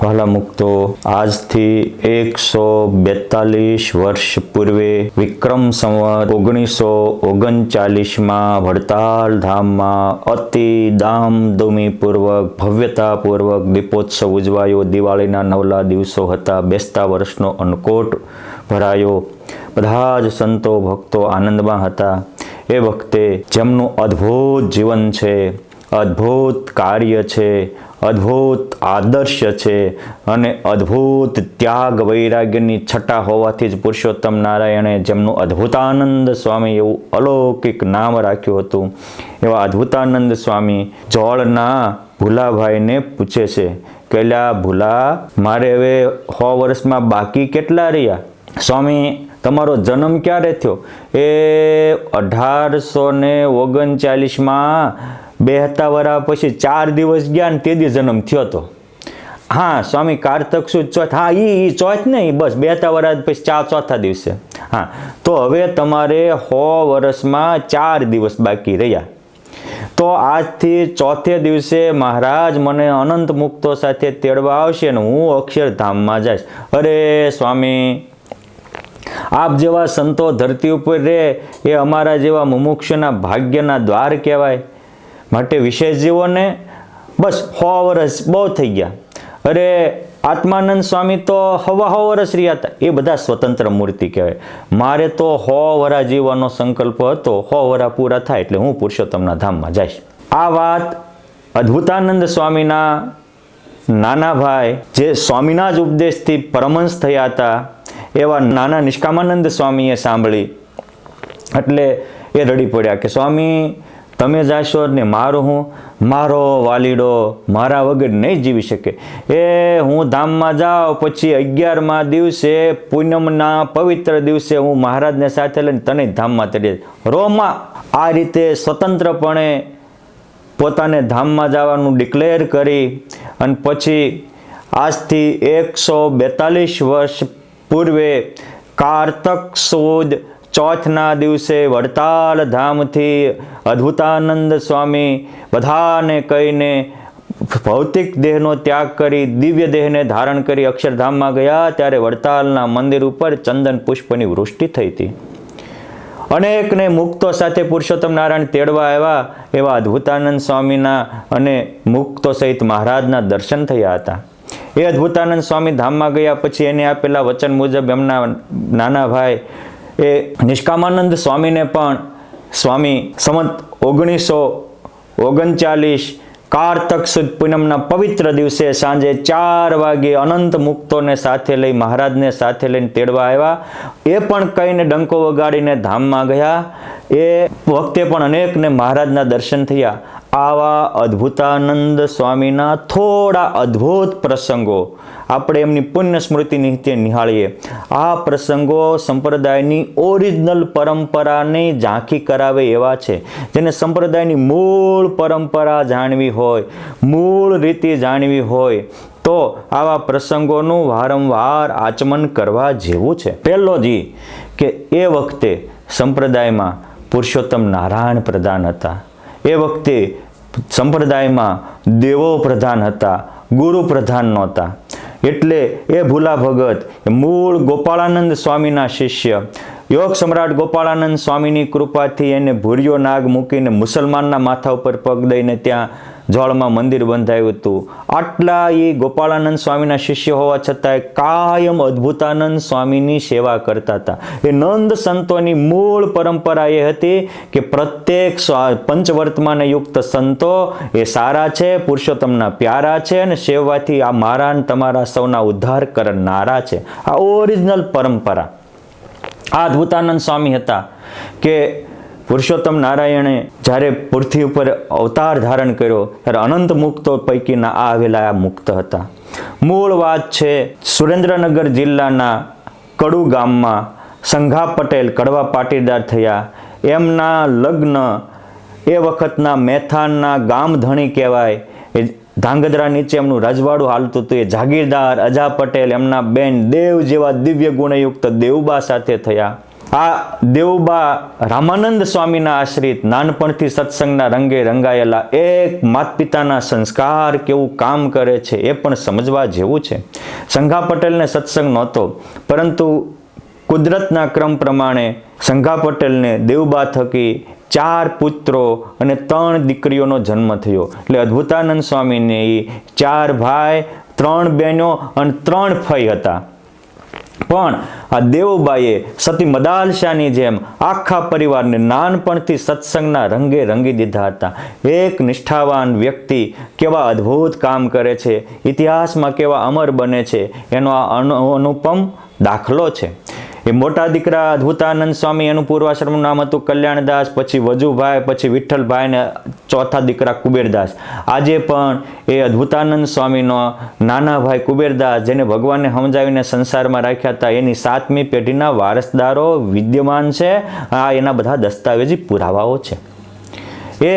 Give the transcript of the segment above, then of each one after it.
વાલા મુક્તો, આજથી 142 વર્ષ પૂર્વે વિક્રમ સંવત 1939માં વડતાલ ધામમાં અતિ ધામધૂમીપૂર્વક ભવ્યતાપૂર્વક દીપોત્સવ ઉજવાયો. દિવાળીના નવલા દિવસો હતા. બેસતા વર્ષનો અન્નકોટ ભરાયો. બધા જ સંતો ભક્તો આનંદમાં હતા. એ વખતે જેમનું અદ્ભુત જીવન છે, અદ્ભુત કાર્ય છે, અદ્ભુત આદર્શ છે અને અદ્ભુત ત્યાગ વૈરાગ્યની છટા હોવાથી જ પુરુષોત્તમ નારાયણે જેમનું અદ્ભુતાનંદ સ્વામી એવું અલૌકિક નામ રાખ્યું હતું, એવા અદ્ભુતાનંદ સ્વામી જોળના ભુલાભાઈને પૂછે છે કે લ્યા ભુલા, મારે હવે 100 વર્ષમાં બાકી કેટલા રહ્યા? સ્વામી, તમારો જન્મ ક્યારે થયો? એ 1839માં 72 વર્ષ પછી 4 દિવસ ગયા ને તે દી જન્મ થયો હતો. હા સ્વામી, કારતક સુદ ચોથ. હા, એ ચોથ નહીં, બસ 72 વર્ષ પછી ચોથા દિવસે. હા, તો હવે તમારે 100 વર્ષમાં 4 દિવસ બાકી રહ્યા. તો આજથી ચોથે દિવસે મહારાજ મને અનંત મુક્તો સાથે તેડવા આવશે ને હું અક્ષરધામમાં જઈશ. અરે સ્વામી, આપ જેવા સંતો ધરતી ઉપર રહે એ અમારા જેવા મુમુક્ષના ભાગ્યના દ્વાર કહેવાય. માટે વિશેષ જીવોને બસ 100 વર્ષ બહુ થઈ ગયા. અરે આત્માનંદ સ્વામી તો 100 વર્ષ રહ્યા હતા. એ બધા સ્વતંત્ર મૂર્તિ કહેવાય. મારે તો 100 વર્ષ જીવવાનો સંકલ્પ હતો. 100 વર્ષ પૂરા થાય એટલે હું પુરુષોત્તમના ધામમાં જઈશ. આ વાત અદ્ભુતાનંદ સ્વામીના નાના ભાઈ, જે સ્વામીના જ ઉપદેશથી પરમહંસ થયા હતા, એવા નાના નિષ્કામાનંદ સ્વામીએ સાંભળી એટલે એ રડી પડ્યા કે સ્વામી, તમે જાશો ને મારો મારો વાલીડો મારા વગર નહીં જીવી શકે. એ હું ધામમાં જાઉં પછી 11મા દિવસે પૂનમના પવિત્ર દિવસે હું મહારાજને સાથે લઈને તને ધામમાં તેડી રોમાં. આ રીતે સ્વતંત્રપણે પોતાને ધામમાં જવાનું ડિક્લેર કરી અને પછી આજથી 142 વર્ષ પૂર્વે કારતક સુદ ચોથના દિવસે વડતાલ ધામથી અદ્ભુતાનંદ સ્વામી બધાને કહીને ભૌતિક દેહનો ત્યાગ કરી દિવ્ય દેહને ધારણ કરી અક્ષરધામમાં ગયા. ત્યારે વડતાલના મંદિર ઉપર ચંદન પુષ્પની વૃષ્ટિ થઈ હતી. અનેકને મુક્તો સાથે પુરુષોત્તમ નારાયણ તેડવા આવ્યા. એવા અદ્ભુતાનંદ સ્વામીના અને મુક્તો સહિત મહારાજના દર્શન થયા હતા. એ અદ્ભુતાનંદ સ્વામી ધામમાં ગયા પછી એને આપેલા વચન મુજબ એમના નાના ભાઈ એ નિષ્કામાનંદ સ્વામીને પણ સ્વામી સંવત 1939 કારતક સુદ પૂનમના પવિત્ર દિવસે સાંજે 4 વાગે અનંત મુક્તોને સાથે લઈ મહારાજને સાથે લઈને તેડવા આવ્યા. એ પણ કહીને ડંકો વગાડીને ધામમાં ગયા. એ વખતે પણ અનેકને મહારાજના દર્શન થયા. આવા અદ્ભુતાનંદ સ્વામીના થોડા અદ્ભુત પ્રસંગો આપણે એમની પુણ્ય સ્મૃતિ નિત્ય નિહાળીએ. આ પ્રસંગો સંપ્રદાયની ઓરિજિનલ પરંપરાની ઝાંખી કરાવે એવા છે. જેને સંપ્રદાયની મૂળ પરંપરા જાણવી હોય, મૂળ રીતિ જાણવી હોય તો આવા પ્રસંગોનું વારંવાર આચમન કરવા જેવું છે. પહેલો જી કે એ વખતે સંપ્રદાયમાં પુરુષોત્તમ નારાયણ પ્રધાન હતા. એ વખતે સંપ્રદાયમાં દેવો પ્રધાન હતા, ગુરુ પ્રધાન નહોતા. એટલે એ ભુલા ભગત મૂળ ગોપાળાનંદ સ્વામીના શિષ્ય, યોગ સમ્રાટ ગોપાળાનંદ સ્વામીની કૃપાથી એને ભૂર્યો નાગ મૂકીને મુસલમાનના માથા ઉપર પગ દઈને ત્યાં જોળમાં મંદિર બંધાયું હતું. આટલા એ ગોપાળાનંદ સ્વામીના શિષ્ય હોવા છતાંય કાયમ અદ્ભુતાનંદ સ્વામીની સેવા કરતા હતા. એ નંદ સંતોની મૂળ પરંપરા એ હતી કે પ્રત્યેક પંચવર્તમાન યુક્ત સંતો એ સારા છે, પુરુષોત્તમના પ્યારા છે અને સેવાથી આ મારા ને તમારા સૌના ઉદ્ધાર કરનારા છે. આ ઓરિજિનલ પરંપરા. આ અદ્ભુતાનંદ સ્વામી હતા કે પુરુષોત્તમ નારાયણે જ્યારે પૃથ્વી ઉપર અવતાર ધારણ કર્યો ત્યારે અનંત મુક્તો પૈકીના આ આવેલા આ મુક્ત હતા. મૂળ વાત છે સુરેન્દ્રનગર જિલ્લાના કડુ ગામમાં સંઘા પટેલ કડવા પાટીદાર થયા. એમના લગ્ન એ વખતના મેથાનના ગામધણી કહેવાય, એ ધાંગધ્રા નીચે એમનું રજવાડું હાલતું હતું. એ જાગીરદાર અજા પટેલ એમના બેન દેવ જેવા દિવ્ય ગુણયુક્ત દેવબા સાથે થયા. આ દેવુબા રામાનંદ સ્વામીના આશ્રિત નાનપણથી સત્સંગના રંગે રંગાયેલા એક માત પિતાના સંસ્કાર કેવું કામ કરે છે એ પણ સમજવા જેવું છે. સંઘા પટેલને સત્સંગ નહોતો, પરંતુ કુદરતના ક્રમ પ્રમાણે સંઘા પટેલને દેવુબા થકી 4 પુત્રો અને 3 દીકરીઓનો જન્મ થયો. એટલે અદ્ભુતાનંદ સ્વામીને 4 ભાઈ, 3 બહેનો અને 3 ફઈ હતા. પણ આ દેવુબાઈએ સતી મદાલશાની જેમ આખા પરિવારને નાનપણથી સત્સંગના રંગે રંગી દીધા હતા. એક નિષ્ઠાવાન વ્યક્તિ કેવા અદ્ભુત કામ કરે છે, ઇતિહાસમાં કેવા અમર બને છે, એનો આ અનુપમ દાખલો છે. એ મોટા દીકરા અદ્ભુતાનંદ સ્વામી, એનું પૂર્વાશ્રમનું નામ હતું કલ્યાણદાસ, પછી વજુભાઈ, પછી વિઠ્ઠલભાઈ ને ચોથા દીકરા કુબેરદાસ. આજે પણ એ અદ્ભુતાનંદ સ્વામીનો નાના ભાઈ કુબેરદાસ, જેને ભગવાનને સમજાવીને સંસારમાં રાખ્યા હતા, એની 7મી પેઢીના વારસદારો વિદ્યમાન છે. આ એના બધા દસ્તાવેજી પુરાવાઓ છે. એ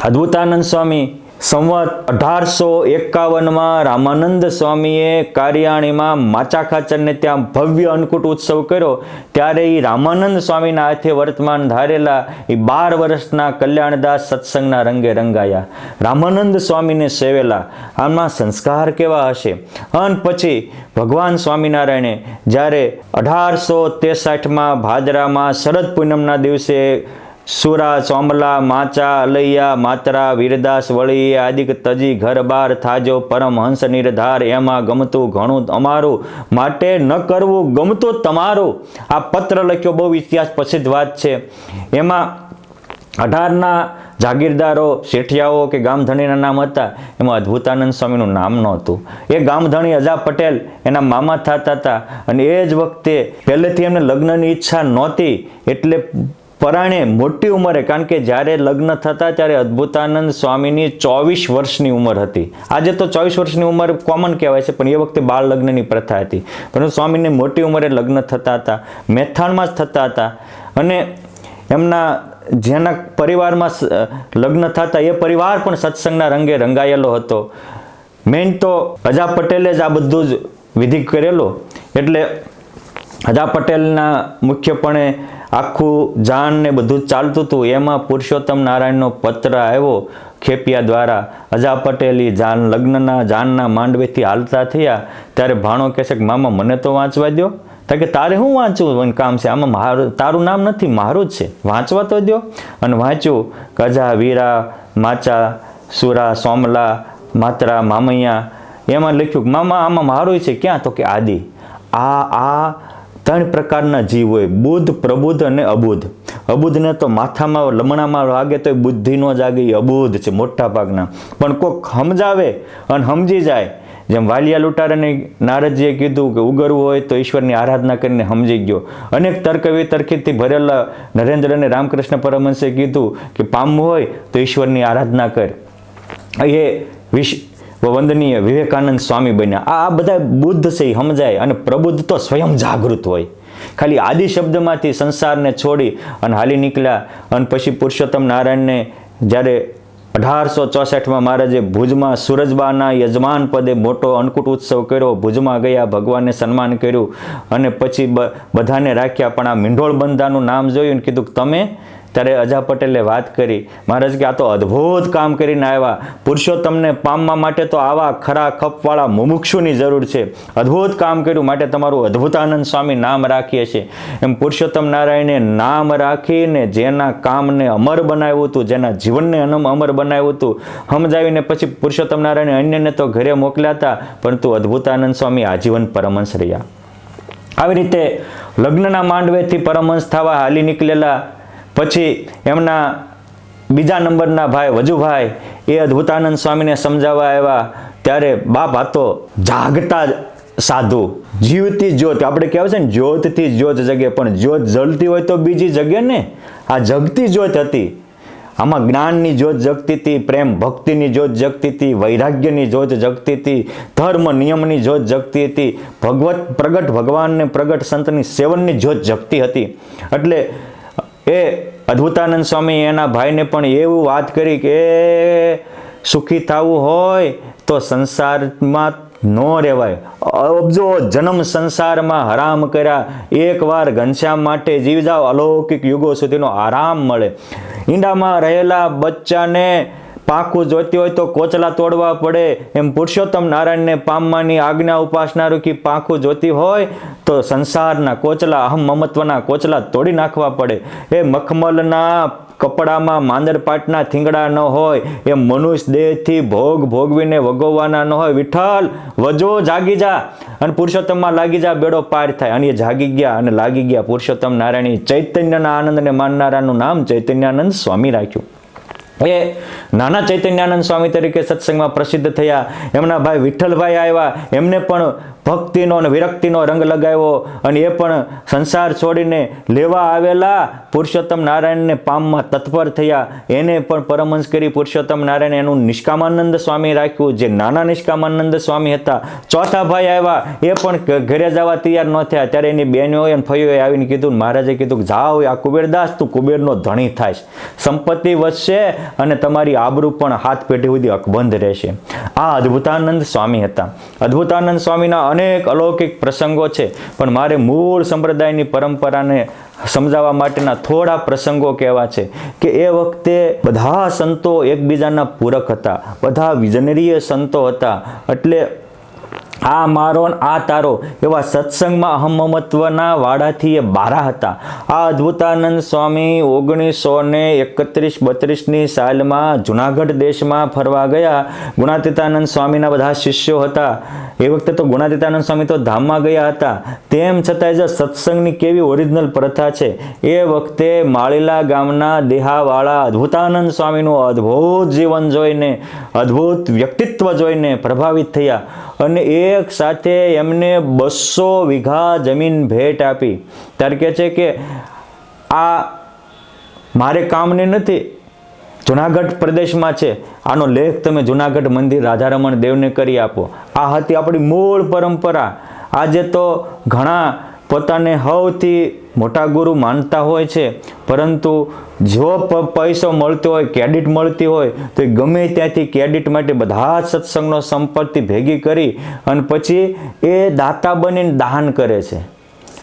અદ્ભુતાનંદ સ્વામી સંવત 1851માં રામાનંદ સ્વામીએ કારિયાણીમાં માચા ખાચરને ત્યાં ભવ્ય અન્નકૂટ ઉત્સવ કર્યો. ત્યારે એ રામાનંદ સ્વામીના હાથે વર્તમાન ધારેલા એ 12 વર્ષના કલ્યાણદાસ સત્સંગના રંગે રંગાયા, રામાનંદ સ્વામીને સેવેલા. આમાં સંસ્કાર કેવા હશે. અને પછી ભગવાન સ્વામિનારાયણે જ્યારે 1863માં ભાદરામાં શરદ પૂનમના દિવસે સુરા, ચોમલા, માચા, અલૈયા, માતરા, વીરદાસ, વળી, આદિક, તજી, ઘર બાર, થાજો, પરમહંસ નિર્ધાર, એમાં ગમતું ઘણું અમારું, માટે ન કરવું ગમતું તમારું. આ પત્ર લખ્યો, બહુ ઇતિહાસ પ્રસિદ્ધ વાત છે. એમાં 18ના જાગીરદારો, શેઠિયાઓ કે ગામધણીના નામ હતા. એમાં અદ્ભુતાનંદ સ્વામીનું નામ નહોતું. એ ગામધણી અજા પટેલ એના મામા થતા હતા. અને એ જ વખતે પહેલેથી એમને લગ્નની ઈચ્છા નહોતી, એટલે પરાણે મોટી ઉંમરે, કારણ કે જ્યારે લગ્ન થતા ત્યારે અદ્ભુતાનંદ સ્વામીની 24 વર્ષની ઉંમર હતી. આજે તો 24 વર્ષની ઉંમર કોમન કહેવાય છે, પણ એ વખતે બાળ લગ્નની પ્રથા હતી. પરંતુ સ્વામીને મોટી ઉંમરે લગ્ન થતા હતા, મેથાણમાં જ થતા હતા. અને એમના જેના પરિવારમાં લગ્ન થતા એ પરિવાર પણ સત્સંગના રંગે રંગાયેલો હતો. મેઇન તો અજા પટેલે જ આ બધું જ વિધિ કરેલો. એટલે અજા પટેલના મુખ્યપણે આખું જાન ને બધું જ ચાલતું હતું. એમાં પુરુષોત્તમ નારાયણનો પત્ર આવ્યો ખેપિયા દ્વારા. અજા પટેલી લગ્નના જાનના માંડવેથી હાલતા થયા ત્યારે ભાણો કહે છે કે મામા મને તો વાંચવા દો. કે તારે શું વાંચવું કામ છે, આમાં તારું નામ નથી, મારું જ છે, વાંચવા તો દો. અને વાંચ્યું કજા, વીરા, માચા, સુરા, સોમલા, માતરા, મામૈયા. એમાં લખ્યું કે મામા આમાં મારું છે. ક્યાં? તો કે આદિ. આ 3 પ્રકારના જીવ હોય, બુદ્ધ, પ્રબુદ્ધ અને અબુદ્ધ. અબુદ્ધને તો માથામાં લમણામાં લાગે તો બુદ્ધિ ન જાગે, એ અબુદ્ધ છે મોટા ભાગના. પણ કોઈક સમજાવે અને સમજી જાય, જેમ વાલિયા લૂંટારાને નારદજીએ કીધું કે ઉગરવું હોય તો ઈશ્વરની આરાધના કરીને સમજી ગયો. અનેક તર્ક વિતર્કથી ભરેલા નરેન્દ્ર અને રામકૃષ્ણ પરમહંસે કીધું કે પામવું હોય તો ઈશ્વરની આરાધના કર. એ વંદનીય વિવેકાનંદ સ્વામી બન્યા. આ બધા બુદ્ધ છે, સમજાય. અને પ્રબુદ્ધ તો સ્વયં જાગૃત હોય. ખાલી આદિ શબ્દમાંથી સંસારને છોડી અને હાલી નીકળ્યા. અને પછી પુરુષોત્તમ નારાયણને જ્યારે 1864માં મહારાજે ભુજમાં સુરજબાના યજમાન પદે મોટો અન્નકૂટ ઉત્સવ કર્યો. ભુજમાં ગયા, ભગવાનને સન્માન કર્યું અને પછી બધાને રાખ્યા. પણ આ મીંઢોળ બંધાનું નામ જોયું ને કીધું કે તમે. ત્યારે અજા પટેલે વાત કરી, મહારાજ કે આ તો અદ્ભુત કામ કરીને આવ્યા. પુરુષોત્તમને પામવા માટે તો આવા ખરા ખપવાળા મુમુક્ષુની જરૂર છે. અદ્ભુત કામ કર્યું, માટે તમારું અદ્ભુતાનંદ સ્વામી નામ રાખીએ છીએ. એમ પુરુષોત્તમ નારાયણે નામ રાખીને જેના કામને અમર બનાવ્યું હતું, જેના જીવનને અમર બનાવ્યું હતું, સમજાવીને પછી પુરુષોત્તમ નારાયણે અન્યને તો ઘરે મોકલ્યા હતા, પરંતુ અદ્ભુતાનંદ સ્વામી આજીવન પરમહંસ રહ્યા. આવી રીતે લગ્નના માંડવેથી પરમહંસ થવા હાલી નીકળેલા. પછી એમના બીજા નંબરના ભાઈ વજુભાઈ એ અદ્ભુતાનંદ સ્વામીને સમજાવવા આવ્યા. ત્યારે બાપ આ તો જાગતા સાધુ, જીવતી જ્યોત. આપણે કહેવાય છે ને જ્યોતથી જ્યોત જગે, પણ જ્યોત જલતી હોય તો બીજી જગે ને. આ જગતી જ્યોત હતી. આમાં જ્ઞાનની જ્યોત જગતી હતી, પ્રેમ ભક્તિની જ્યોત જગતી હતી, વૈરાગ્યની જ્યોત જગતી હતી, ધર્મ નિયમની જ્યોત જગતી હતી, પ્રગટ ભગવાનને પ્રગટ સંતની સેવનની જ્યોત જગતી હતી. એટલે એ અદ્ભુતાનંદ સ્વામી એના ભાઈને પણ એવું વાત કરી કે સુખી થવું હોય તો સંસારમાં નો રહેવાય. અબજો જન્મ સંસારમાં હરામ કર્યા, એકવાર ઘનશ્યામ માટે જીવી જાઓ, અલૌકિક યુગો સુધીનો આરામ મળે. ઈંડામાં રહેલા બચ્ચાને પાંખું જોઈતી હોય તો કોચલા તોડવા પડે, એમ પુરુષોત્તમ નારાયણને પામવાની આજ્ઞા ઉપાસના રૂકી પાંખું જોતી હોય તો સંસારના કોચલા, અહમ મમત્વના કોચલા તોડી નાખવા પડે. એ મખમલના કપડામાં માંદરપાટના થીંગડા ન હોય, એ મનુષ્ય દેહથી ભોગવીને વગોવાના ન હોય. વિઠ્ઠલ વજો જાગી જા અને પુરુષોત્તમમાં લાગી જા, બેડો પાર થાય. અને એ જાગી ગયા અને લાગી ગયા પુરુષોત્તમ નારાયણ. ચૈતન્યના આનંદને માનનારાનું નામ ચૈતન્યાનંદ સ્વામી રાખ્યું. એ નાના ચૈતન્યાનંદ સ્વામી તરીકે સત્સંગમાં પ્રસિદ્ધ થયા. એમના ભાઈ વિઠ્ઠલભાઈ આવ્યા, એમને પણ ભક્તિનો અને વિરક્તિનો રંગ લગાવ્યો અને એ પણ સંસાર છોડીને લેવા આવેલા પુરુષોત્તમ નારાયણને પામમાં તત્પર થયા. એને પણ પરમહંસ કરી પુરુષોત્તમ નારાયણ એનું નિષ્કામાનંદ સ્વામી રાખ્યું, જે નાના નિષ્કામાનંદ સ્વામી હતા. ચોથા ભાઈ આવ્યા, એ પણ ઘરે જવા તૈયાર ન થયા. ત્યારે એની બહેનોએ અને ફઈઓએ આવીને કીધું, મહારાજે કીધું કે જાઓ આ કુબેરદાસ, તું કુબેરનો ધણી થાય, સંપત્તિ વધશે અને તમારી આબરૂ પણ હાથ પેઢી સુધી અકબંધ રહેશે. આ અદ્ભુતાનંદ સ્વામી હતા. અદ્ભુતાનંદ સ્વામીના અનેક અલૌકિક પ્રસંગો છે, પણ મારે મૂળ સંપ્રદાયની પરંપરાને સમજાવવા માટેના થોડા પ્રસંગો કહેવા છે કે એ વખતે બધા સંતો એકબીજાના પૂરક હતા, બધા વિઝનરીય સંતો હતા. એટલે આ મારો આ તારો એવા સત્સંગમાં અહમમત્વના વાડાથી એ બારા હતા. આ અદ્ભુતાનંદ સ્વામી 1931-32ની સાલમાં જુનાગઢ દેશમાં ફરવા ગયા. ગુણાતીતાનંદ સ્વામીના બધા શિષ્યો હતા. એ વખતે તો ગુણાતીતાનંદ સ્વામી તો ધામમાં ગયા હતા. તેમ છતાંય જો સત્સંગની કેવી ઓરિજિનલ પ્રથા છે, એ વખતે માળીલા ગામના દેહાવાળા અદ્ભુતાનંદ સ્વામીનું અદ્ભુત જીવન જોઈને, અદ્ભુત વ્યક્તિત્વ જોઈને પ્રભાવિત થયા અને એક સાથે એમને 200 વીઘા જમીન ભેટ આપી. ત્યારે કહે છે કે આ મારે કામની નથી, જુનાગઢ પ્રદેશમાં છે, આનો લેખ તમે જુનાગઢ મંદિર રાધારમણ દેવને કરી આપો. આ હતી આપણી મૂળ પરંપરા. આજે તો ઘણા પોતાને સૌથી મોટા ગુરુ માનતા હોય છે, પરંતુ જો પૈસો મળતો હોય, ક્રેડિટ મળતી હોય તો એ ગમે ત્યાંથી ક્રેડિટ માટે બધા જ સત્સંગનો સંપત્તિ ભેગી કરી અને પછી એ દાતા બનીને દાન કરે છે.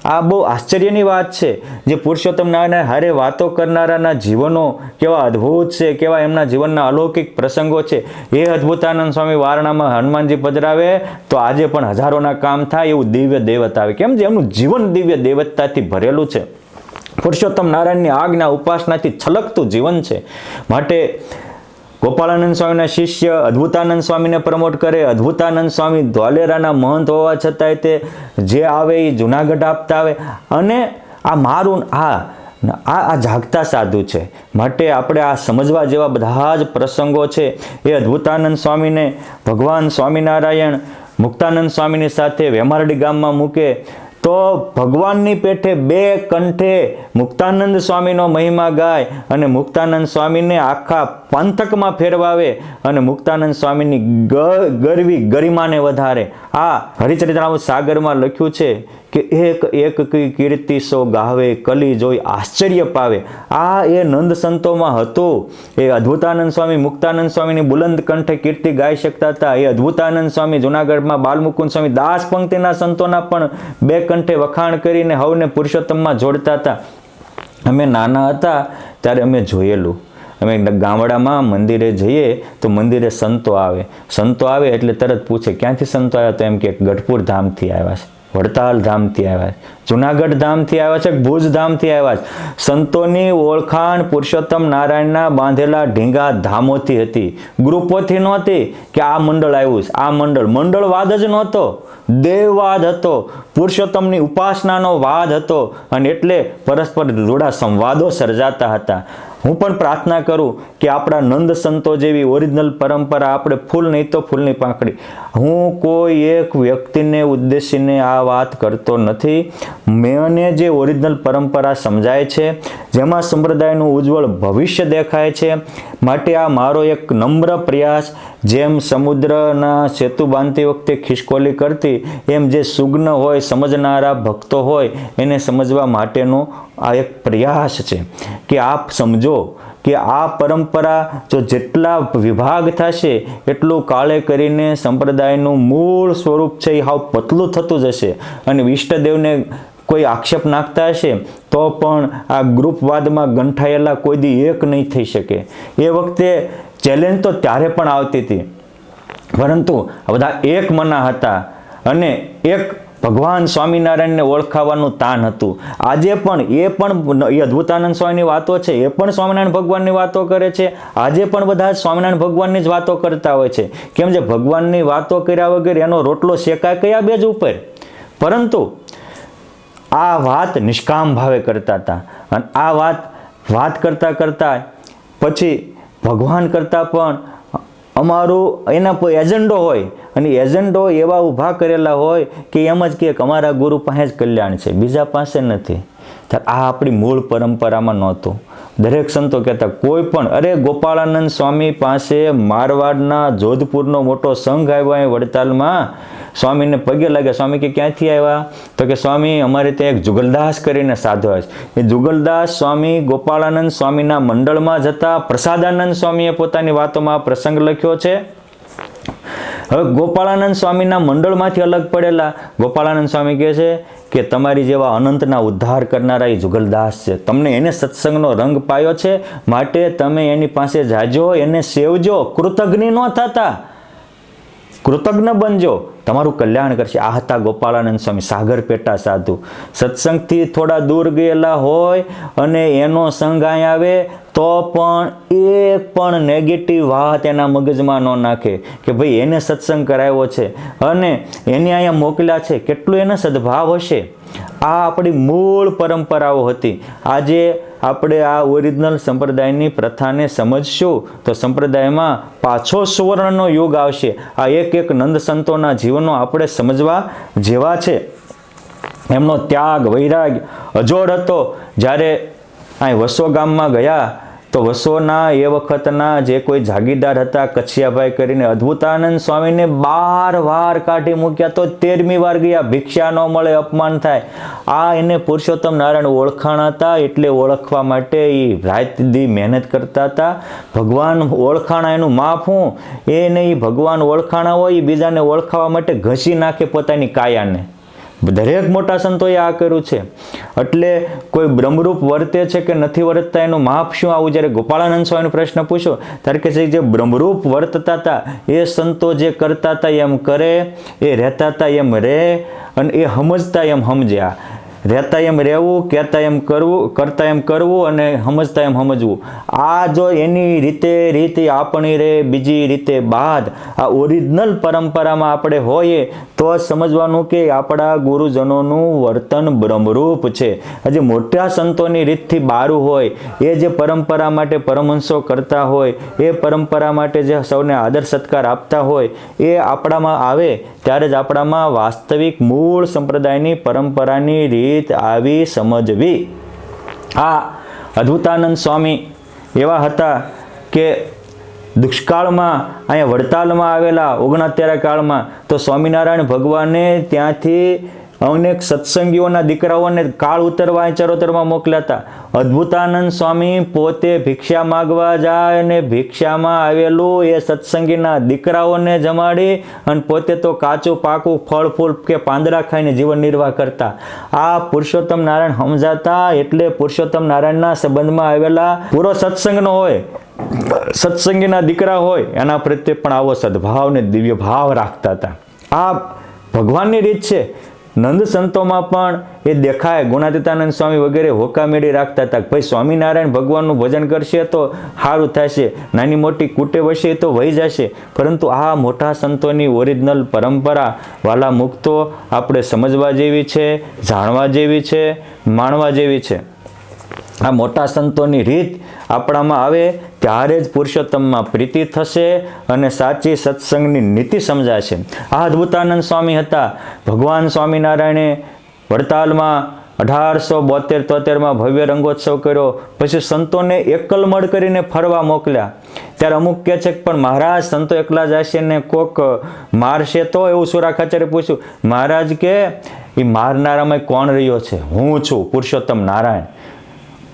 આ બહુ આશ્ચર્યની વાત છે. જે પુરુષોત્તમ નારાયણ હારે વાતો કરનારાના જીવનો કેવા અદ્ભુત છે, કેવા એમના જીવનના અલૌકિક પ્રસંગો છે. એ અદ્ભુતાનંદ સ્વામી વારણામાં હનુમાનજી પધરાવે તો આજે પણ હજારોના કામ થાય એવું દિવ્ય દેવતા આવે. કેમ છે? એમનું જીવન દિવ્ય દેવતાથી ભરેલું છે. પુરુષોત્તમ નારાયણની આજ્ઞા ઉપાસનાથી છલકતું જીવન છે. માટે ગોપાળાનંદ સ્વામીના શિષ્ય અદ્ભુતાનંદ સ્વામીને પ્રમોટ કરે. અદ્ભુતાનંદ સ્વામી ધ્વાલેરાના મહંત હોવા છતાંય તે જે આવે એ જુનાગઢ આપતા આવે. અને આ મારું આ જાગતા સાધુ છે. માટે આપણે આ સમજવા જેવા બધા જ પ્રસંગો છે. એ અદ્ભુતાનંદ સ્વામીને ભગવાન સ્વામિનારાયણ મુક્તાનંદ સ્વામીની સાથે વેમારડી ગામમાં મૂકે તો ભગવાનની પેઠે 2 કંઠે મુક્તાનંદ સ્વામીનો મહિમા ગાય અને મુક્તાનંદ સ્વામીને આખા પંથકમાં ફેરવાવે અને મુક્તાનંદ સ્વામીની ગરિમાને વધારે. આ હરિચરિત્રામૃત સાગરમાં લખ્યું છે કે એક એક કીર્તિ સો ગાવે, કલી જોઈ આશ્ચર્ય પાવે. આ એ નંદ સંતોમાં હતું. એ અદ્ભુતાનંદ સ્વામી મુક્તાનંદ સ્વામીની બુલંદ કંઠે કીર્તિ ગાઈ શકતા હતા. એ અદ્ભુતાનંદ સ્વામી જુનાગઢમાં બાલમુકુંદ સ્વામી દાસ પંક્તિના સંતોના પણ 2 કંઠે વખાણ કરીને હવને પુરુષોત્તમમાં જોડતા હતા. અમે નાના હતા ત્યારે અમે જોયેલું. અમે ગામડામાં મંદિરે જઈએ તો મંદિરે સંતો આવે એટલે તરત પૂછે ક્યાંથી સંતો આવ્યા? તો એમ કે ગઢપુર ધામથી આવ્યા છે, વડતાલ ધામથી આવ્યા છે, જુનાગઢ ધામથી આવ્યા છે, ભુજ ધામથી આવ્યા છે. સંતોની ઓળખાણ પુરુષોત્તમ નારાયણના બાંધેલા ઢીંગા ધામોથી હતી, ગ્રુપોથી નહોતી કે આ મંડળ આવ્યું છે, આ મંડળવાદ જ નહોતો, દેવવાદ હતો, પુરુષોત્તમની ઉપાસનાનો વાદ હતો. અને એટલે પરસ્પર રૂડા સંવાદો સર્જાતા હતા. હું પણ પ્રાર્થના કરું કે આપણા નંદ સંતો જેવી ઓરિજિનલ પરંપરા આપણે ફૂલ નહીં તો ફૂલની પાંખડી. હું કોઈ એક વ્યક્તિને ઉદ્દેશીને આ વાત કરતો નથી. મને જે ઓરિજિનલ પરંપરા સમજાય છે, જેમાં સંપ્રદાયનું ઉજ્જવળ ભવિષ્ય દેખાય છે, માટે આ મારો એક નમ્ર પ્રયાસ. જેમ સમુદ્રના સેતુ બાંધતી વખતે ખિસકોલી કરતી, એમ જે સુગ્ન હોય, સમજનારા ભક્તો હોય એને સમજવા માટેનો આ એક પ્રયાસ છે કે આપ સમજો કે આ પરંપરા જો જેટલા વિભાગ થશે એટલું કાળે કરીને સંપ્રદાયનું મૂળ સ્વરૂપ છે એ હાવ પતલું થતું જશે અને ઈષ્ટદેવને કોઈ આક્ષેપ નાખતા હશે તો પણ આ ગ્રુપવાદમાં ગંઠાયેલા કોઈ દી એક નહીં થઈ શકે. એ વખતે ચેલેન્જ તો ત્યારે પણ આવતી હતી, પરંતુ બધા એક મના હતા અને એક ભગવાન સ્વામિનારાયણને ઓળખાવાનું તાન હતું. આજે પણ એ અદ્ભુતાનંદ સ્વામીની વાતો છે, એ પણ સ્વામિનારાયણ ભગવાનની વાતો કરે છે. આજે પણ બધા સ્વામિનારાયણ ભગવાનની જ વાતો કરતા હોય છે. કેમ જે ભગવાનની વાતો કર્યા વગર એનો રોટલો શેકાય કયા બેજ ઉપર? પરંતુ આ વાત નિષ્કામ ભાવે કરતા હતા અને આ વાત કરતા કરતા પછી ભગવાન કરતાં પણ અમારું એના પર એજન્ડો હોય અને એજન્ડો એવા ઊભા કરેલા હોય કે એમ જ કે અમારા ગુરુ પાસે જ કલ્યાણ છે, બીજા પાસે નથી. આ આપણી મૂળ પરંપરામાં નહોતું. દરેક સંતો કહેતા કોઈ પણ, અરે ગોપાળાનંદ સ્વામી પાસે મારવાડના જોધપુરનો મોટો સંઘ આવ્યો અહીં વડતાલમાં, સ્વામીને પગે લાગ્યા. સ્વામી કે ક્યાંથી આવ્યા? તો કે સ્વામી અમારે ત્યાં એક જુગલદાસ કરીને સાધુ આવે છે. એ જુગલદાસ સ્વામી ગોપાળાનંદ સ્વામીના મંડળમાં જતા. પ્રસાદાનંદ સ્વામીએ પોતાની વાતોમાં પ્રસંગ લખ્યો છે. હવે ગોપાળાનંદ સ્વામીના મંડળમાંથી અલગ પડેલા ગોપાળાનંદ સ્વામી કહે છે કે તમારી જેવા અનંતના ઉદ્ધાર કરનારા એ જુગલદાસ છે, તમને એને સત્સંગનો રંગ પાયો છે, માટે તમે એની પાસે જાજો, એને સેવજો, કૃતજ્ઞ ન થતા, કૃતજ્ઞ બનજો, તમારું કલ્યાણ કરશે. આ હતા ગોપાળાનંદ સ્વામી, સાગર પેટા સાધુ. સત્સંગથી થોડા દૂર ગયેલા હોય અને એનો સંગ અહીં આવે તો પણ એક પણ નેગેટિવ વાત એના મગજમાં ન નાખે કે ભાઈ એને સત્સંગ કરાવ્યો છે અને એને અહીંયા મોકલ્યા છે, કેટલું એને સદભાવ હશે. આ આપણી મૂળ પરંપરાઓ હતી. આજે આપણે આ ઓરિજિનલ સંપ્રદાયની પ્રથાને સમજશું તો સંપ્રદાયમાં પાછો સુવર્ણનો યુગ આવશે. આ એક નંદ સંતોના જીવનો આપણે સમજવા જેવા છે. એમનો ત્યાગ વૈરાગ્ય અજોડ હતો. જ્યારે અહીં વસો ગામમાં ગયા તો વસોના એ વખતના જે કોઈ જાગીરદાર હતા કચ્છિયાભાઈ કરીને, અદ્ભુતાનંદ સ્વામીને 12 વાર કાઢી મૂક્યા તો 13મી વાર ગયા. ભિક્ષા ન મળે, અપમાન થાય. આ એને પુરુષોત્તમ નારાયણ ઓળખાણ હતા એટલે ઓળખવા માટે એ રાત દી મહેનત કરતા હતા. ભગવાન ઓળખાણા એનું માપ હું એ નહીં, ભગવાન ઓળખાણા હોય એ બીજાને ઓળખાવા માટે ઘસી નાખે પોતાની કાયાને. દરેક મોટા સંતોએ આ કર્યું છે. એટલે કોઈ બ્રહ્મરૂપ વર્તે છે કે નથી વર્તતા એનું માપ શું? આવું જ્યારે ગોપાળાનંદ સ્વામીનો પ્રશ્ન પૂછો ત્યારે કે જે બ્રહ્મરૂપ વર્તતા હતા એ સંતો જે કરતા હતા એમ કરે, એ રહેતા હતા એમ રહે અને એ સમજતા એમ સમજ્યા. રહેતા એમ રહેવું, કહેતા એમ કરવું, કરતા એમ કરવું અને સમજતા એમ સમજવું. આ જો એની રીત આપણી રે બીજી રીતે બાદ આ ઓરિજિનલ પરંપરામાં આપણે હોઈએ તો સમજવાનું કે આપણા ગુરુજનોનું વર્તન બ્રહ્મરૂપ છે. હજી મોટા સંતોની રીતથી બારું હોય, એ જે પરંપરા માટે પરમહંસો કરતા હોય, એ પરંપરા માટે જે સૌને આદર સત્કાર આપતા હોય, એ આપણામાં આવે ત્યારે જ આપણામાં વાસ્તવિક મૂળ સંપ્રદાયની પરંપરાની રીત આવી સમજવી. આ અદ્ભુતાનંદ સ્વામી એવા હતા કે દુષ્કાળમાં અહીંયા વડતાલમાં આવેલા 69 કાળમાં તો સ્વામિનારાયણ ભગવાને ત્યાંથી અનેક સત્સંગીઓના દીકરાઓને કાળ ઉતરવા ચરોતરમાં મોકલ્યા હતા. અદ્ભુતાનંદ સ્વામી પોતે ભિક્ષા માગવા જાય અને ભિક્ષામાં આવેલું એ સત્સંગીના દીકરાઓને જમાડી અને પોતે તો કાચું પાકું ફળ ફૂલ કે પાંદડા ખાઈને જીવન નિર્વાહ કરતા. આ પુરુષોત્તમ નારાયણ સમજાતા એટલે પુરુષોત્તમ નારાયણના સંબંધમાં આવેલા પૂરો સત્સંગનો હોય, સત્સંગીના દીકરા હોય એના પ્રત્યે પણ આવો સદભાવ ને દિવ્ય ભાવ રાખતા હતા. આ ભગવાનની રીત છે. નંદ સંતોમાં પણ એ દેખાય. ગુણાતીતાનંદ સ્વામી વગેરે હોકા મેળી રાખતા હતા. ભાઈ સ્વામિનારાયણ ભગવાનનું ભજન કરશે તો સારું થશે, નાની મોટી કુટેવ હશે તો વહી જશે. પરંતુ આ મોટા સંતોની ઓરિજિનલ પરંપરા વાલા મુક્તો આપણે સમજવા જેવી છે, જાણવા જેવી છે, માણવા જેવી છે. આ મોટા સંતોની રીત આપણામાં આવે ત્યારે જ પુરુષોત્તમમાં પ્રીતિ થશે અને સાચી સત્સંગની નીતિ સમજાશે. આ અદ્ભુતાનંદ સ્વામી હતા. ભગવાન સ્વામિનારાયણે વડતાલમાં 1872-73માં ભવ્ય રંગોત્સવ કર્યો. પછી સંતોને એકલમડ કરીને ફરવા મોકલ્યા. ત્યારે અમુક કહે છે કે પણ મહારાજ સંતો એકલા જશે ને કોક મારશે તો? એવું સુરા ખાચરે પૂછ્યું. મહારાજ કે એ મારનારામાં કોણ રહ્યો છે? હું છું, પુરુષોત્તમ નારાયણ.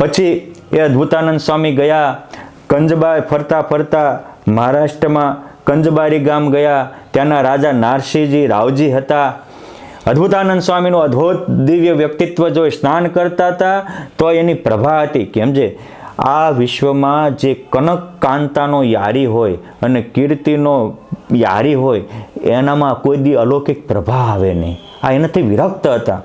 પછી એ અદ્ભુતાનંદ સ્વામી ગયા કંજબાઈ ફરતા ફરતા મહારાષ્ટ્રમાં કંજબારી ગામ ગયા. ત્યાંના રાજા નારસિંહજી રાવજી હતા. અદ્ભુતાનંદ સ્વામીનું અદ્ભુત દિવ્ય વ્યક્તિત્વ જોઈ સ્નાન કરતા હતા તો એની પ્રભા હતી. કેમ છે આ વિશ્વમાં જે કનક કાંતાનો યારી હોય અને કીર્તિનો યારી હોય એનામાં કોઈ દી અલૌકિક પ્રભા આવે નહીં. આ એનાથી વિરક્ત હતા.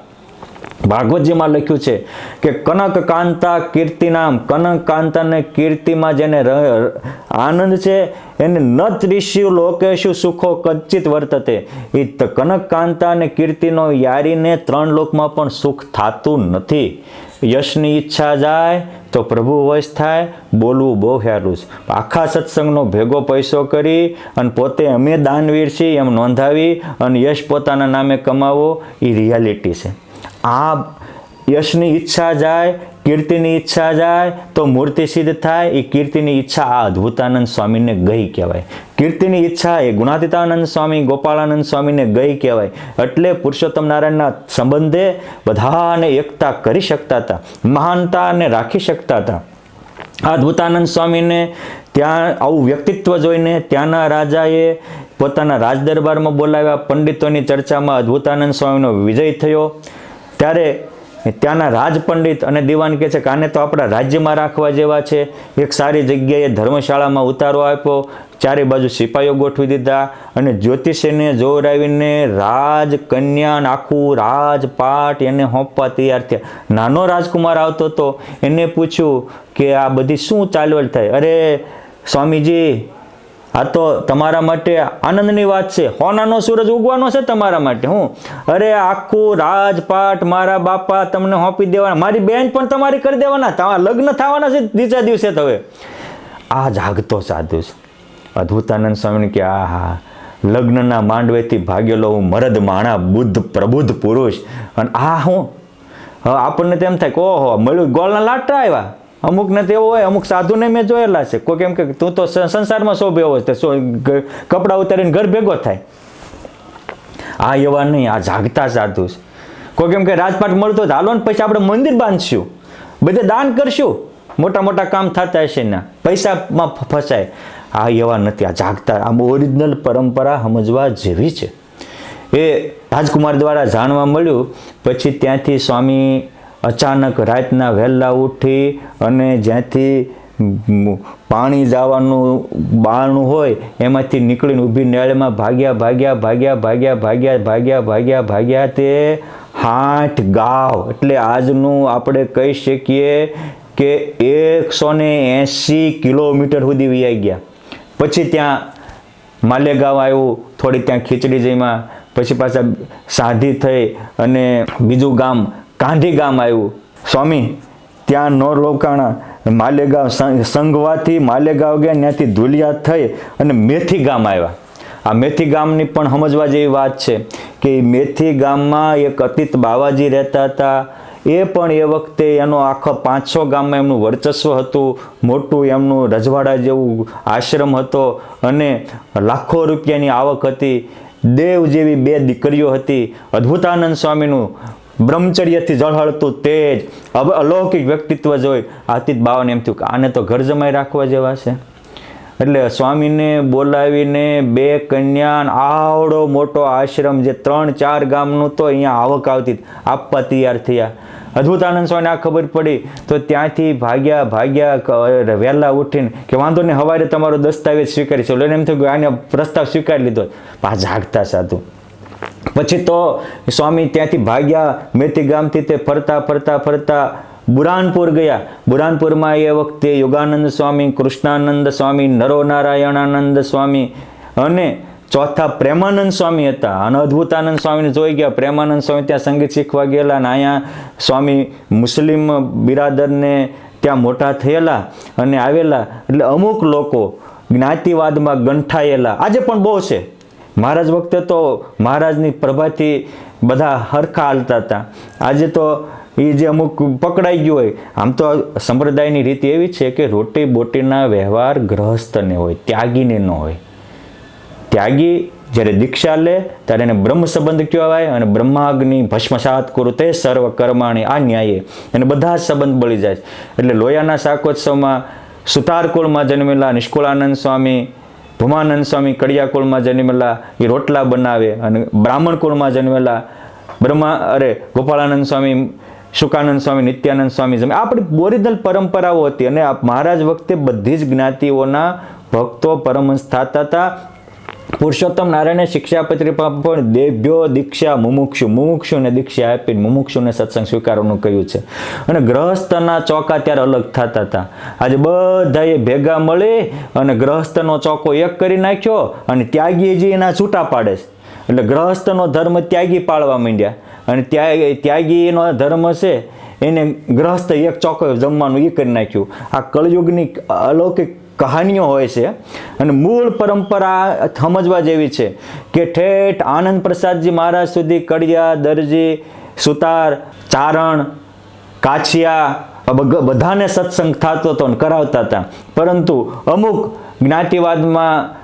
ભાગવતજીમાં લખ્યું છે કે કનક કાંતા કીર્તિનામ, કનક કાંતાને કીર્તિમાં જેને આનંદ છે એને નત ઋષિ લોકેશુ સુખો કચ્ચિત વર્તતે. એ કનક કાંતા અને કીર્તિનો યારીને 3 લોકમાં પણ સુખ થતું નથી. યશની ઈચ્છા જાય તો પ્રભુ વશ થાય, બોલવું બહુ સારું છે. આખા સત્સંગનો ભેગો પૈસો કરી અને પોતે અમે દાનવીર છીએ એમ નોંધાવી અને યશ પોતાના નામે કમાવો એ રિયાલિટી છે. આ યશની ઈચ્છા જાય, કીર્તિની ઈચ્છા જાય તો મૂર્તિ સિદ્ધ થાય. એ કીર્તિની ઈચ્છા આ અદ્ભુતાનંદ સ્વામીને ગઈ કહેવાય. કીર્તિની ઈચ્છા એ ગુણાતીતાનંદ સ્વામી, ગોપાળાનંદ સ્વામીને ગઈ કહેવાય. એટલે પુરુષોત્તમ નારાયણના સંબંધે બધાને એકતા કરી શકતા હતા, મહાનતાને રાખી શકતા હતા. આ અદ્ભુતાનંદ સ્વામીને ત્યાં આવું વ્યક્તિત્વ જોઈને ત્યાંના રાજાએ પોતાના રાજદરબારમાં બોલાવ્યા. પંડિતોની ચર્ચામાં અદ્ભુતાનંદ સ્વામીનો વિજય થયો. ત્યારે ત્યાંના રાજપંડિત અને દિવાન કહે છે કે આને તો આપણા રાજ્યમાં રાખવા જેવા છે. એક સારી જગ્યાએ ધર્મશાળામાં ઉતારો આપ્યો. ચારે બાજુ સિપાહીઓ ગોઠવી દીધા અને જ્યોતિષીને જોરાવીને રાજકન્યા આખું રાજપાટ એને સોંપવા તૈયાર થયા. નાનો રાજકુમાર આવતો હતો, એને પૂછ્યું કે આ બધી શું ચાલવલ થાય? અરે સ્વામીજી, આ તો તમારા માટે આનંદની વાત છે. હોનાનો સૂરજ ઉગવાનો છે તમારા માટે. હું અરે આખું રાજપાટ મારા બાપા તમને સોંપી દેવાના, મારી બેન પણ તમારી કરી દેવાના, તમારા લગ્ન થવાના છે બીજા દિવસે. તો હવે આ જાગતો સાધુ છે. અદ્ભુતાનંદ સ્વામીને કે આ હા, લગ્નના માંડવેથી ભાગેલો હું મરદ માણા બુદ્ધ પ્રબુદ્ધ પુરુષ. અને આ હું આપણને તેમ થાય કે ઓહો મળ્યું, ગોળના લાટા આવ્યા. અમુકને તો એવું હોય, અમુક સાધુને મેં જોયેલા છે. કોઈ કેમ કે તું તો સંસારમાં શોભ્યો હોય, કપડાં ઉતારીને ઘર ભેગો થાય. આ એવા નહીં, આ જાગતા સાધુ છે. કોઈ કેમ કે રાજપાટ મળતો હાલો ને પછી આપણે મંદિર બાંધશું, બધે દાન કરશું, મોટા મોટા કામ થતા હશે ને પૈસામાં ફસાય. આ એવા નથી, આ જાગતા. આમ ઓરિજિનલ પરંપરા સમજવા જેવી છે. એ રાજકુમાર દ્વારા જાણવા મળ્યું. પછી ત્યાંથી સ્વામી અચાનક રાતના વહેલા ઉઠી અને જ્યાંથી પાણી જવાનું બારણું હોય એમાંથી નીકળીને ઊભી નેળમાં ભાગ્યા તે 8 ગાવ. એટલે આજનું આપણે કહી શકીએ કે 180 કિલોમીટર સુધી વહી ગયા. પછી ત્યાં માલેગાંવ આવ્યું, થોડી ત્યાં ખીચડી જઈમાં, પછી પાછા સાધી થઈ અને બીજું ગામ કાંધી ગામ આવ્યું. સ્વામી ત્યાં નો રોકાણા. માલેગાંવ સંઘવાથી માલેગાંવ ગયા, ત્યાંથી ધુલિયા થઈ અને મેથી ગામ આવ્યા. આ મેથી ગામની પણ સમજવા જેવી વાત છે કે મેથી ગામમાં એક અતીત બાવાજી રહેતા હતા. એ પણ એ વખતે એનો આખો 500 ગામમાં એમનું વર્ચસ્વ હતું. મોટું એમનું રજવાડા જેવું આશ્રમ હતો અને લાખો રૂપિયાની આવક હતી. દેવ જેવી 2 દીકરીઓ હતી. અદ્ભુતાનંદ સ્વામીનું બ્રહ્મચર્યથી ઝળહળતું તેજ, અલૌકિક વ્યક્તિત્વ જોઈ આતીત બાવાને એમ થયું કે આને તો ઘર જમાઈ રાખવા જેવા છે. એટલે સ્વામીને બોલાવીને 2 કન્યા, આવડો મોટો આશ્રમ જે 3-4 ગામનું તો અહીંયા આવક આવતી, આપવા તૈયાર થયા. અદ્ભુતાનંદ સ્વામીને આ ખબર પડી તો ત્યાંથી ભાગ્યા વહેલા ઉઠીને કે વાંધો નહીં, સવારે તમારો દસ્તાવેજ સ્વીકારી છે. એમ થયું કે આને પ્રસ્તાવ સ્વીકારી લીધો. આ જાગતા સાધુ. પછી તો સ્વામી ત્યાંથી ભાગ્યા. મેથી ગામથી તે ફરતા બુરાનપુર ગયા. બુરાનપુરમાં એ વખતે યોગાનંદ સ્વામી, કૃષ્ણાનંદ સ્વામી, નરોનારાયણાનંદ સ્વામી અને ચોથા પ્રેમાનંદ સ્વામી હતા. અને અદ્ભુતાનંદ સ્વામીને જોઈ ગયા. પ્રેમાનંદ સ્વામી ત્યાં સંગીત શીખવા ગયેલા અને અહીંયા સ્વામી મુસ્લિમ બિરાદરને ત્યાં મોટા થયેલા અને આવેલા. એટલે અમુક લોકો જ્ઞાતિવાદમાં ગંઠાયેલા આજે પણ બહુ છે. મહારાજ વખતે તો મહારાજની પ્રભાથી બધા હરખા હાલતા હતા. આજે તો એ જે અમુક પકડાઈ ગયું હોય. આમ તો સંપ્રદાયની રીત એવી છે કે રોટી બોટીના વ્યવહાર ગ્રહસ્થને હોય, ત્યાગીને ન હોય. ત્યાગી જ્યારે દીક્ષા લે ત્યારે એને બ્રહ્મ સંબંધ કહેવાય અને બ્રહ્માગ્નિ ભસ્મસાત કરું તે સર્વ કર્માણી આ ન્યાયે એને બધા જ સંબંધ બળી જાય. એટલે લોયાના શાકોત્સવમાં સુતાર કુળમાં જન્મેલા નિષ્કુળાનંદ સ્વામી, ભૂમાનંદ સ્વામી કડિયા કુળમાં જન્મેલા, એ રોટલા બનાવે. અને બ્રાહ્મણ કુળમાં જન્મેલા ગોપાળાનંદ સ્વામી, શુકાનંદ સ્વામી, નિત્યાનંદ સ્વામી જમે. આપણી ઓરિજિનલ પરંપરાઓ હતી. અને મહારાજ વખતે બધી જ જ્ઞાતિઓના ભક્તો પરમહંસ થતા હતા. પુરુષોત્તમ નારાયણે શિક્ષાપત્રીમાં પણ દેભ્યો દીક્ષા મુમુક્ષુને દીક્ષા આપીને મુમુક્ષુને સત્સંગ સ્વીકારવાનું કહ્યું છે. અને ગ્રહસ્થના ચોકા ત્યારે અલગ થતા હતા. આજે બધાએ ભેગા મળી અને ગ્રહસ્થનો ચોકો એક કરી નાખ્યો અને ત્યાગીજી એના છૂટા પાડે છે. એટલે ગ્રહસ્થનો ધર્મ ત્યાગી પાળવા માંડ્યા. અને ત્યાગીનો ધર્મ છે એને ગ્રહસ્થ એક ચોકો જમવાનું એ કરી નાખ્યું. આ કળયુગની અલૌકિક કહાનીઓ હોય છે. અને મૂળ પરંપરા સમજવા જેવી છે કે ઠેઠ આનંદ પ્રસાદજી મહારાજ સુધી કડિયા, દરજી, સુતાર, ચારણ, કાછિયા બધાને સત્સંગ થતો હતો અને કરાવતા હતા. પરંતુ અમુક જ્ઞાતિવાદમાં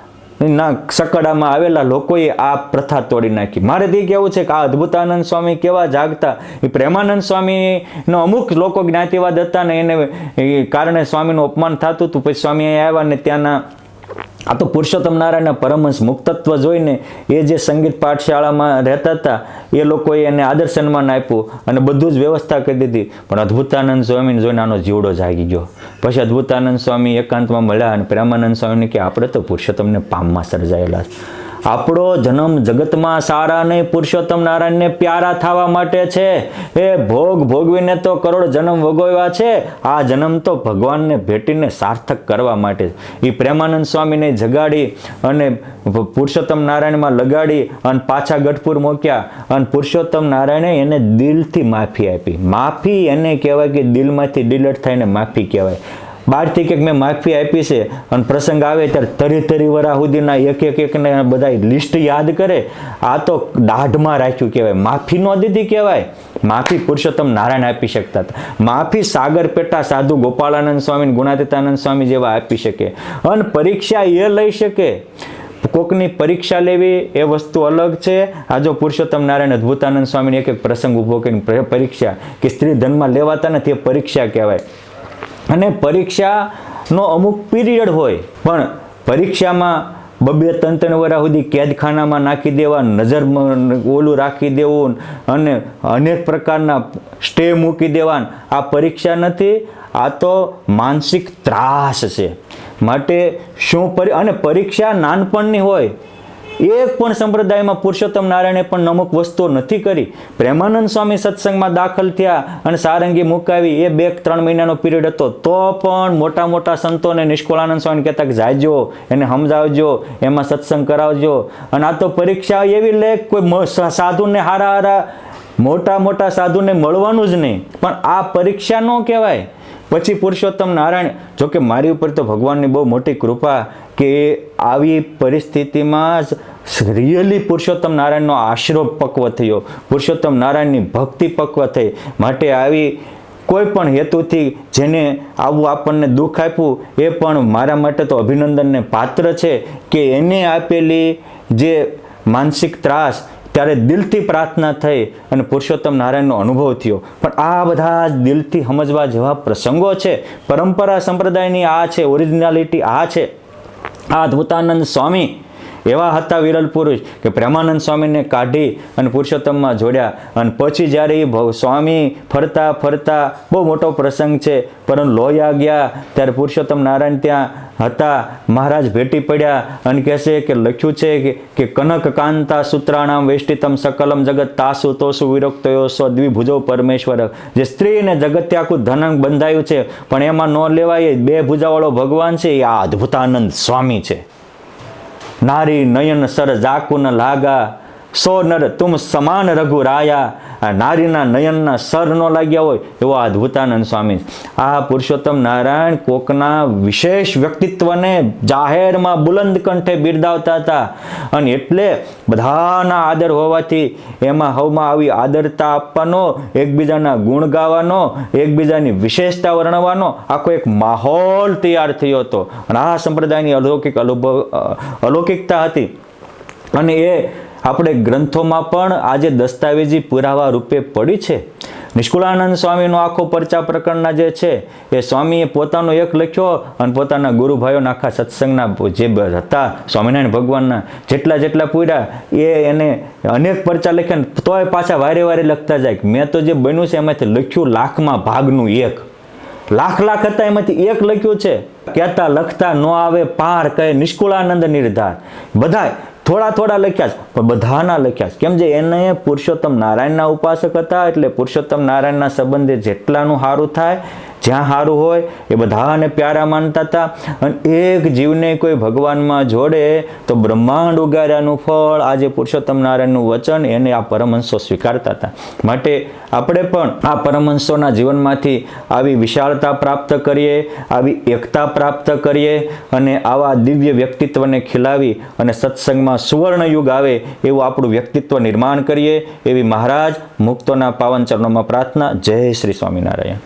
ના સકડામાં આવેલા લોકોએ આ પ્રથા તોડી નાખી. મારે તે કહેવું છે કે આ અદ્ભુતાનંદ સ્વામી કેવા જાગતા. એ પ્રેમાનંદ સ્વામીનો અમુક લોકો જ્ઞાતિવાદ હતા ને એને કારણે સ્વામીનું અપમાન થતું હતું. પછી સ્વામી અહીંયા આવ્યા ને ત્યાંના આ તો પુરુષોત્તમ નારાયણના પરમહંસ મુક્તત્વ જોઈને એ જે સંગીત પાઠશાળામાં રહેતા હતા એ લોકોએ એને આદર સન્માન આપ્યું અને બધું જ વ્યવસ્થા કરી દીધી. પણ અદ્ભુતાનંદ સ્વામીને જોઈને આનો જીવડો જાગી ગયો. પછી અદ્ભુતાનંદ સ્વામી એકાંતમાં મળ્યા અને પ્રેમાનંદ સ્વામીને કે આપણે તો પુરુષોત્તમને પામમાં સર્જાયેલા. આપણો જન્મ જગતમાં સારા નહીં, પુરુષોત્તમ નારાયણને પ્યારા થવા માટે છે. એ ભોગ ભોગવીને તો કરોડ જન્મ ભોગવ્યા છે. આ જન્મ તો ભગવાનને ભેટીને સાર્થક કરવા માટે. એ પ્રેમાનંદ સ્વામીને જગાડી અને પુરુષોત્તમ નારાયણમાં લગાડી અને પાછા ગઢપુર મૂક્યા. અને પુરુષોત્તમ નારાયણે એને દિલથી માફી આપી. માફી એને કહેવાય કે દિલમાંથી ડિલેટ થઈને માફી કહેવાય. બહારથી કંઈક મેં માફી આપી છે અને પ્રસંગ આવે ત્યારે તરી વરા સુધીના એકને બધા લિસ્ટ યાદ કરે. આ તો દાઢમાં રાખ્યું કહેવાય. માફી ન દીધી કહેવાય. માફી પુરુષોત્તમ નારાયણ આપી શકતા હતા. માફી સાગર પેટા સાધુ ગોપાળાનંદ સ્વામી, ગુણાતીતાનંદ સ્વામી જેવા આપી શકે. અને પરીક્ષા એ લઈ શકે. કોકની પરીક્ષા લેવી એ વસ્તુ અલગ છે. આ જો પુરુષોત્તમ નારાયણ અદ્ભુતાનંદ સ્વામીને એક પ્રસંગ ઉભો કરીને પરીક્ષા કે સ્ત્રી ધનમાં લેવાતા નથી એ પરીક્ષા કહેવાય. અને પરીક્ષાનો અમુક પીરિયડ હોય પણ પરીક્ષામાં 2-3 વર્ષ સુધી કેદખાનામાં નાખી દેવા, નજર ઓલું રાખી દેવું અને અનેક પ્રકારના સ્ટે મૂકી દેવા, આ પરીક્ષા નથી. આ તો માનસિક ત્રાસ છે. માટે અને પરીક્ષા નાનપણની હોય. એક પણ સંપ્રદાયમાં પુરુષોત્તમ નારાયણે પણ અમુક વસ્તુઓ નથી કરી. પ્રેમાનંદ સ્વામી સત્સંગમાં દાખલ થયા અને સારંગી મુકાવી એ 2-3 મહિનાનો પીરિયડ હતો. તો પણ મોટા મોટા સંતોને નિષ્કુળાનંદ સ્વામી કહેતા કે જાજો, એને સમજાવજો, એમાં સત્સંગ કરાવજો. અને આ તો પરીક્ષા એવી લે કોઈ સાધુને હારા મોટા સાધુને મળવાનું જ નહીં. પણ આ પરીક્ષા ન કહેવાય. પછી પુરુષોત્તમ નારાયણ, જોકે મારી ઉપર તો ભગવાનની બહુ મોટી કૃપા કે આવી પરિસ્થિતિમાં જ રિયલી પુરુષોત્તમ નારાયણનો આશરો પક્વ થયો, પુરુષોત્તમ નારાયણની ભક્તિ પક્વ થઈ. માટે આવી કોઈ પણ હેતુથી જેને આવું આપણને દુઃખ આપ્યું એ પણ મારા માટે તો અભિનંદનને પાત્ર છે કે એને આપેલી જે માનસિક ત્રાસ ત્યારે દિલથી પ્રાર્થના થઈ અને પુરુષોત્તમ નારાયણનો અનુભવ થયો. પણ આ બધા જ દિલથી સમજવા જેવા પ્રસંગો છે. પરંપરા સંપ્રદાયની આ છે, ઓરિજિનાલિટી આ છે. આ અદ્ભુતાનંદ સ્વામી એવા હતા વિરલ પુરુષ કે પ્રેમાનંદ સ્વામીને કાઢી અને પુરુષોત્તમમાં જોડ્યા. અને પછી જ્યારે એ સ્વામી ફરતા બહુ મોટો પ્રસંગ છે, પરંતુ લોહિયા ગયા ત્યારે પુરુષોત્તમ નારાયણ ત્યાં હતા. મહારાજ ભેટી પડ્યા અને કહેશે કે લખ્યું છે કે કનક કાંતા સૂત્રાણામ વેષ્ટિતમ સકલમ જગત તાસુ તોસુ વિરક્તયો સ્વ દ્વિભુજો પરમેશ્વર. જે સ્ત્રીને જગતે આખું ધન બંધાયું છે પણ એમાં ન લેવાય 2 ભુજાવાળો ભગવાન છે એ આ અદ્ભુતાનંદ સ્વામી છે. નારી નયન સર જાકુન લાગા સો નર તુમ સમાન રઘુ રાયા. નારીના નયનના સર ન લાગ્યા હોય એવો અદ્ભુતાનંદ સ્વામી. આ પુરુષોત્તમ નારાયણ કોકના વિશેષ વ્યક્તિત્વને જાહેરમાં બુલંદ કંઠે બિરદાવતા હતા. અને એટલે બધાના આદર હોવાથી એમાં હવમાં આવી આદરતા આપવાનો, એકબીજાના ગુણ ગાવાનો, એકબીજાની વિશેષતા વર્ણવાનો આખો એક માહોલ તૈયાર થયો હતો. અને આ સંપ્રદાયની અલૌકિકતા હતી. અને એ આપણે ગ્રંથોમાં પણ આજે દસ્તાવેજી પુરાવા રૂપે પડી છે. નિષ્કુળાનંદ સ્વામીનો આખો પરચા પ્રકરણના જે છે એ સ્વામીએ પોતાનો એક લખ્યો અને પોતાના ગુરુભાઈઓના આખા સત્સંગના જે હતા સ્વામિનારાયણ ભગવાનના જેટલા પૂર્યા એને અનેક પરચા લખ્યા ને તોય પાછા વારે વારે લખતા જાય. મેં તો જે બન્યું છે એમાંથી લખ્યું લાખમાં ભાગનું એક. લાખ હતા એમાંથી એક લખ્યું છે. કહેતા લખતા ન આવે પાર કહે નિષ્કુળાનંદ નિર્ધાર. બધા થોડા લખ્યા છે પણ બધાના લખ્યા છે. કેમ જે એને પુરુષોત્તમ નારાયણના ઉપાસક હતા એટલે પુરુષોત્તમ નારાયણના સંબંધે જેટલાનું સારું થાય જ્યાં સારું હોય એ બધાને પ્યારા માનતા હતા. અને એક જીવને કોઈ ભગવાનમાં જોડે તો બ્રહ્માંડ ઉગાર્યાનું ફળ આજે પુરુષોત્તમ નારાયણનું વચન એને આ પરમહંસો સ્વીકારતા હતા. માટે આપણે પણ આ પરમહંસોના જીવનમાંથી આવી વિશાળતા પ્રાપ્ત કરીએ, આવી એકતા પ્રાપ્ત કરીએ અને આવા દિવ્ય વ્યક્તિત્વને ખીલાવી અને સત્સંગમાં સુવર્ણ યુગ આવે એવું આપણું વ્યક્તિત્વ નિર્માણ કરીએ એવી મહારાજ મુક્તોના પાવન ચરણોમાં પ્રાર્થના. જય શ્રી સ્વામિનારાયણ.